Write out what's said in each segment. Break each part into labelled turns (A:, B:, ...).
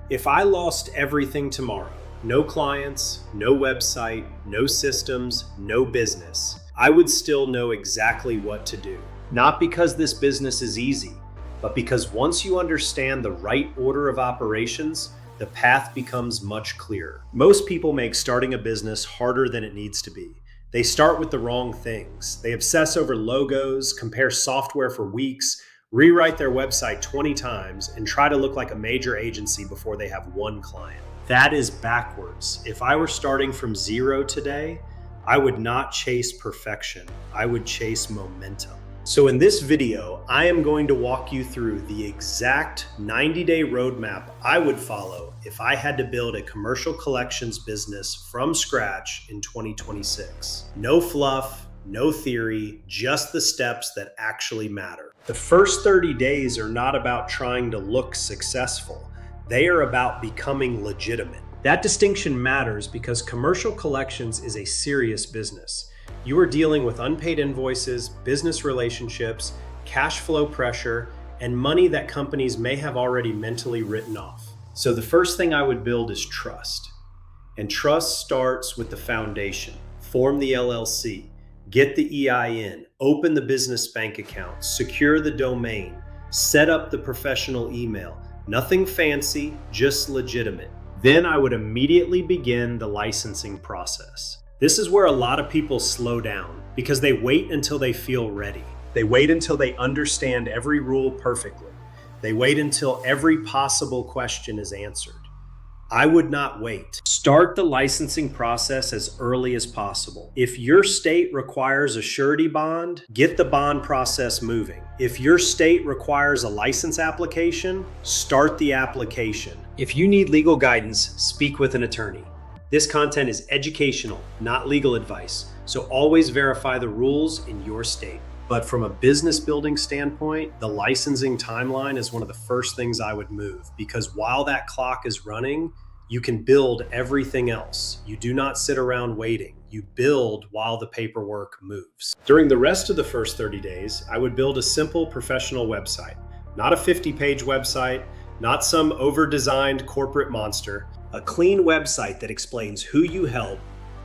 A: If I lost everything tomorrow, no clients, no website, no systems, no business, I would still know exactly what to do. Not because this business is easy, but because once you understand the right order of operations, the path becomes much clearer. Most people make starting a business harder than it needs to be. They start with the wrong things. They obsess over logos, compare software for weeks, rewrite their website 20 times, and try to look like a major agency before they have one client. That is backwards. If I were starting from zero today, I would not chase perfection. I would chase momentum. So in this video, I am going to walk you through the exact 90-day roadmap I would follow if I had to build a commercial collections business from scratch in 2026. No fluff, no theory, just the steps that actually matter. The first 30 days are not about trying to look successful. They are about becoming legitimate. That distinction matters because commercial collections is a serious business. You are dealing with unpaid invoices, business relationships, cash flow pressure, and money that companies may have already mentally written off. So the first thing I would build is trust. And trust starts with the foundation. Form the LLC, get the EIN, open the business bank account, secure the domain, set up the professional email. Nothing fancy, just legitimate. Then I would immediately begin the licensing process. This is where a lot of people slow down because they wait until they feel ready. They wait until they understand every rule perfectly. They wait until every possible question is answered. I would not wait. Start the licensing process as early as possible. If your state requires a surety bond, get the bond process moving. If your state requires a license application, start the application. If you need legal guidance, speak with an attorney. This content is educational, not legal advice, so always verify the rules in your state. But from a business building standpoint, the licensing timeline is one of the first things I would move because while that clock is running, you can build everything else. You do not sit around waiting. You build while the paperwork moves. During the rest of the first 30 days, I would build a simple professional website, not a 50-page website, not some over-designed corporate monster, a clean website that explains who you help,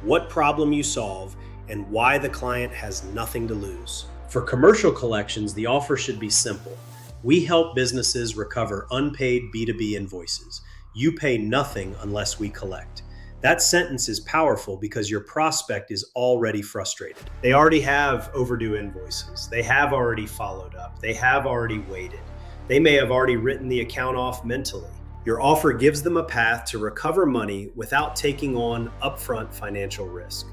A: what problem you solve, and why the client has nothing to lose. For commercial collections, the offer should be simple. We help businesses recover unpaid B2B invoices. You pay nothing unless we collect. That sentence is powerful because your prospect is already frustrated. They already have overdue invoices. They have already followed up. They have already waited. They may have already written the account off mentally. Your offer gives them a path to recover money without taking on upfront financial risk.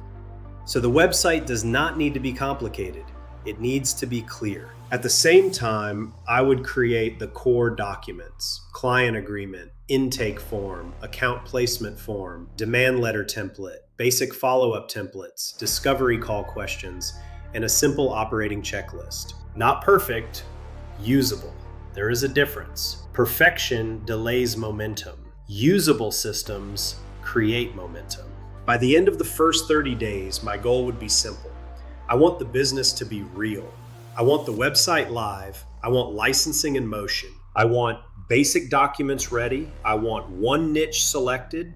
A: So the website does not need to be complicated. It needs to be clear. At the same time, I would create the core documents: client agreement, intake form, account placement form, demand letter template, basic follow-up templates, discovery call questions, and a simple operating checklist. Not perfect, usable. There is a difference. Perfection delays momentum. Usable systems create momentum. By the end of the first 30 days, my goal would be simple. I want the business to be real. I want the website live. I want licensing in motion. I want basic documents ready. I want one niche selected.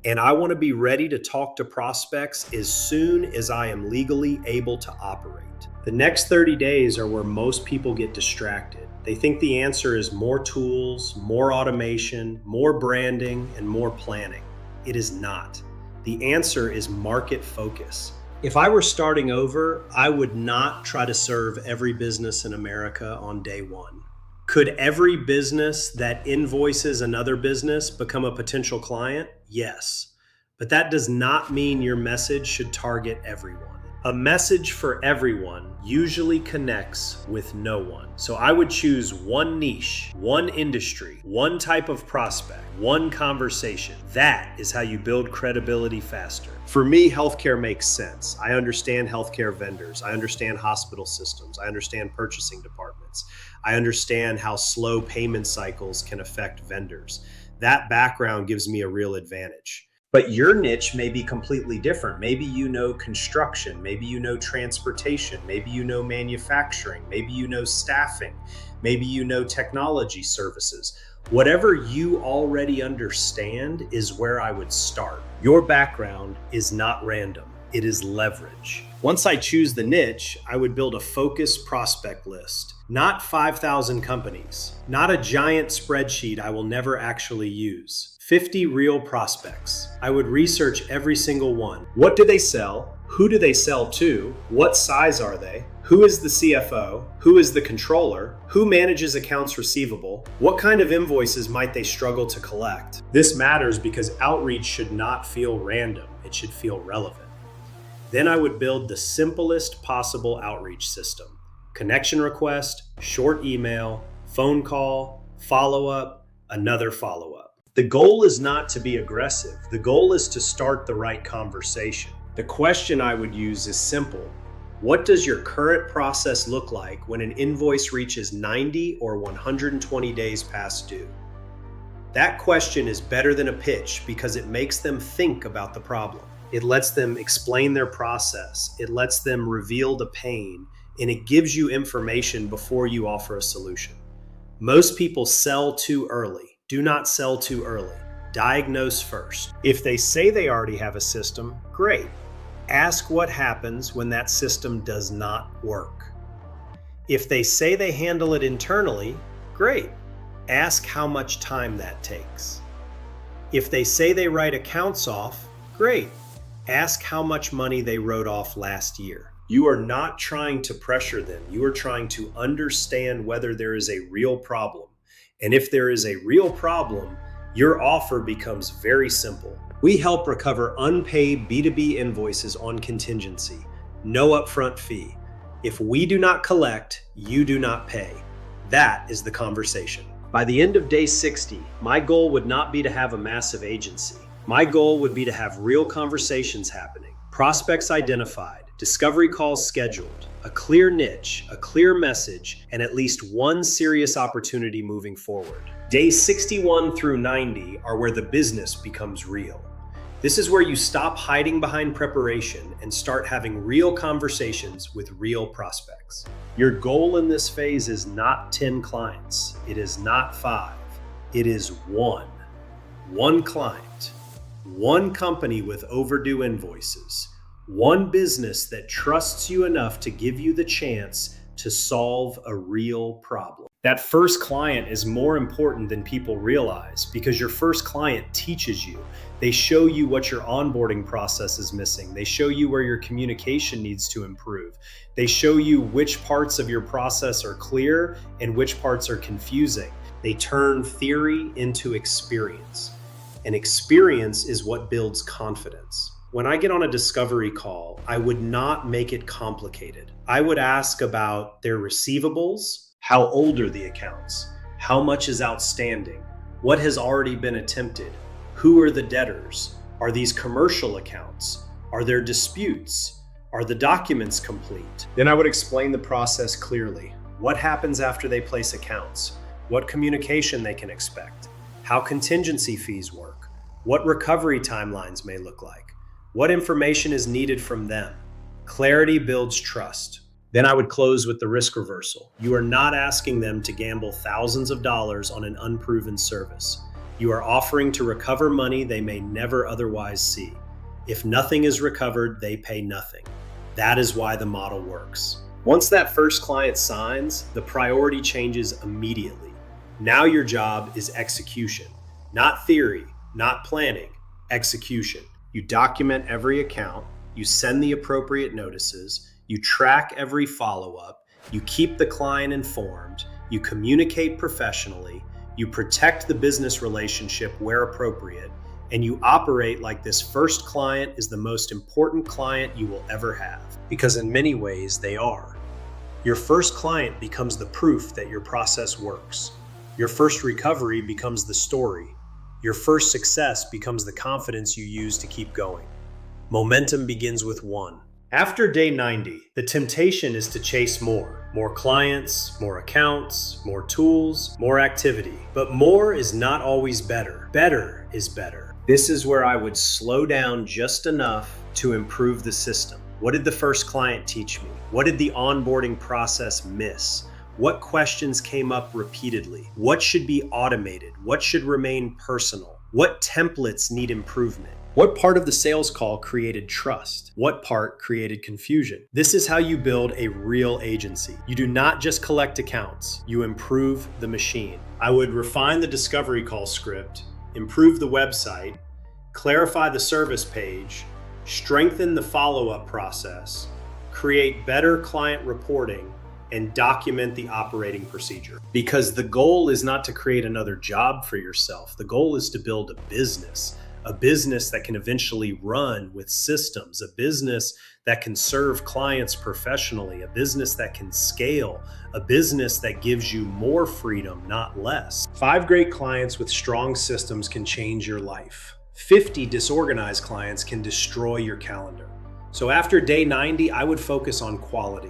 A: And I want to be ready to talk to prospects as soon as I am legally able to operate. The next 30 days are where most people get distracted. They think the answer is more tools, more automation, more branding, and more planning. It is not. The answer is market focus. If I were starting over, I would not try to serve every business in America on day one. Could every business that invoices another business become a potential client? Yes. But that does not mean your message should target everyone. A message for everyone usually connects with no one. So I would choose one niche, one industry, one type of prospect, one conversation. That is how you build credibility faster. For me, healthcare makes sense. I understand healthcare vendors. I understand hospital systems. I understand purchasing departments. I understand how slow payment cycles can affect vendors. That background gives me a real advantage. But your niche may be completely different. Maybe you know construction, maybe you know transportation, maybe you know manufacturing, maybe you know staffing, Maybe you know technology services. Whatever you already understand is where I would start. Your background is not random, it is leverage. Once I choose the niche, I would build a focused prospect list. Not 5,000 companies, not a giant spreadsheet I will never actually use. 50 real prospects. I would research every single one. What do they sell? Who do they sell to? What size are they? Who is the CFO? Who is the controller? Who manages accounts receivable? What kind of invoices might they struggle to collect? This matters because outreach should not feel random. It should feel relevant. Then I would build the simplest possible outreach system. Connection request, short email, phone call, follow-up, another follow-up. The goal is not to be aggressive. The goal is to start the right conversation. The question I would use is simple. What does your current process look like when an invoice reaches 90 or 120 days past due? That question is better than a pitch because it makes them think about the problem. It lets them explain their process. It lets them reveal the pain, and it gives you information before you offer a solution. Most people sell too early. Do not sell too early. Diagnose first. If they say they already have a system, great. Ask what happens when that system does not work. If they say they handle it internally, great. Ask how much time that takes. If they say they write accounts off, great. Ask how much money they wrote off last year. You are not trying to pressure them. You are trying to understand whether there is a real problem. And if there is a real problem, your offer becomes very simple. We help recover unpaid B2B invoices on contingency. No upfront fee. If we do not collect, you do not pay. That is the conversation. By the end of day 60, my goal would not be to have a massive agency. My goal would be to have real conversations happening, prospects identified, discovery calls scheduled, a clear niche, a clear message, and at least one serious opportunity moving forward. Days 61 through 90 are where the business becomes real. This is where you stop hiding behind preparation and start having real conversations with real prospects. Your goal in this phase is not 10 clients. It is not 5. It is one. One client. One company with overdue invoices. One business that trusts you enough to give you the chance to solve a real problem. That first client is more important than people realize because your first client teaches you. They show you what your onboarding process is missing. They show you where your communication needs to improve. They show you which parts of your process are clear and which parts are confusing. They turn theory into experience. And experience is what builds confidence. When I get on a discovery call, I would not make it complicated. I would ask about their receivables. How old are the accounts? How much is outstanding? What has already been attempted? Who are the debtors? Are these commercial accounts? Are there disputes? Are the documents complete? Then I would explain the process clearly. What happens after they place accounts? What communication they can expect? How contingency fees work? What recovery timelines may look like? What information is needed from them? Clarity builds trust. Then I would close with the risk reversal. You are not asking them to gamble thousands of dollars on an unproven service. You are offering to recover money they may never otherwise see. If nothing is recovered, they pay nothing. That is why the model works. Once that first client signs, the priority changes immediately. Now your job is execution, not theory, not planning, execution. You document every account, you send the appropriate notices, you track every follow-up, you keep the client informed, you communicate professionally, you protect the business relationship where appropriate, and you operate like this first client is the most important client you will ever have. Because in many ways, they are. Your first client becomes the proof that your process works. Your first recovery becomes the story. Your first success becomes the confidence you use to keep going. Momentum begins with one. After day 90, the temptation is to chase more. More clients, more accounts, more tools, more activity. But more is not always better. Better is better. This is where I would slow down just enough to improve the system. What did the first client teach me? What did the onboarding process miss? What questions came up repeatedly? What should be automated? What should remain personal? What templates need improvement? What part of the sales call created trust? What part created confusion? This is how you build a real agency. You do not just collect accounts, you improve the machine. I would refine the discovery call script, improve the website, clarify the service page, strengthen the follow-up process, create better client reporting, and document the operating procedure. Because the goal is not to create another job for yourself. The goal is to build a business that can eventually run with systems, a business that can serve clients professionally, a business that can scale, a business that gives you more freedom, not less. 5 great clients with strong systems can change your life. 50 disorganized clients can destroy your calendar. So after day 90, I would focus on quality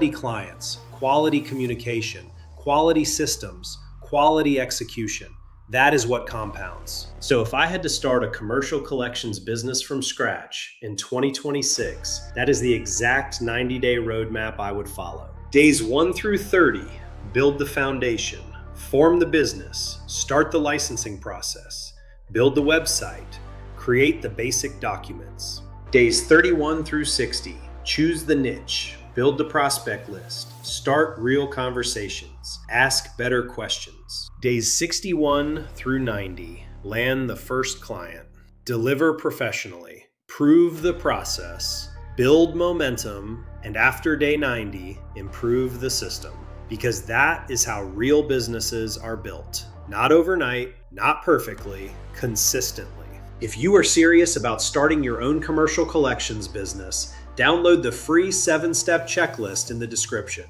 A: clients, quality communication, quality systems, quality execution. That is what compounds. So if I had to start a commercial collections business from scratch in 2026, that is the exact 90-day roadmap I would follow. Days 1 through 30, build the foundation, form the business, start the licensing process, build the website, create the basic documents. Days 31 through 60, choose the niche, build the prospect list, start real conversations, ask better questions. Days 61 through 90, land the first client, deliver professionally, prove the process, build momentum, and after day 90, improve the system. Because that is how real businesses are built. Not overnight, not perfectly, consistently. If you are serious about starting your own commercial collections business, download the free 7-step checklist in the description.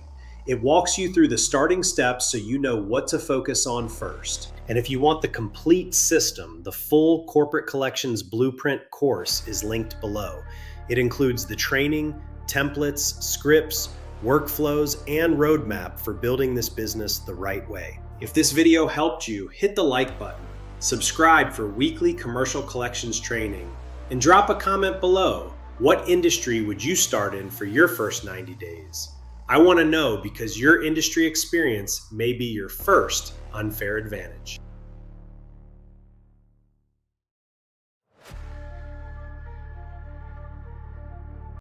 A: It walks you through the starting steps so you know what to focus on first. And if you want the complete system, the full Corporate Collections Blueprint course is linked below. It includes the training, templates, scripts, workflows, and roadmap for building this business the right way. If this video helped you, hit the like button, subscribe for weekly commercial collections training, and drop a comment below. What industry would you start in for your first 90 days? I want to know because your industry experience may be your first unfair advantage.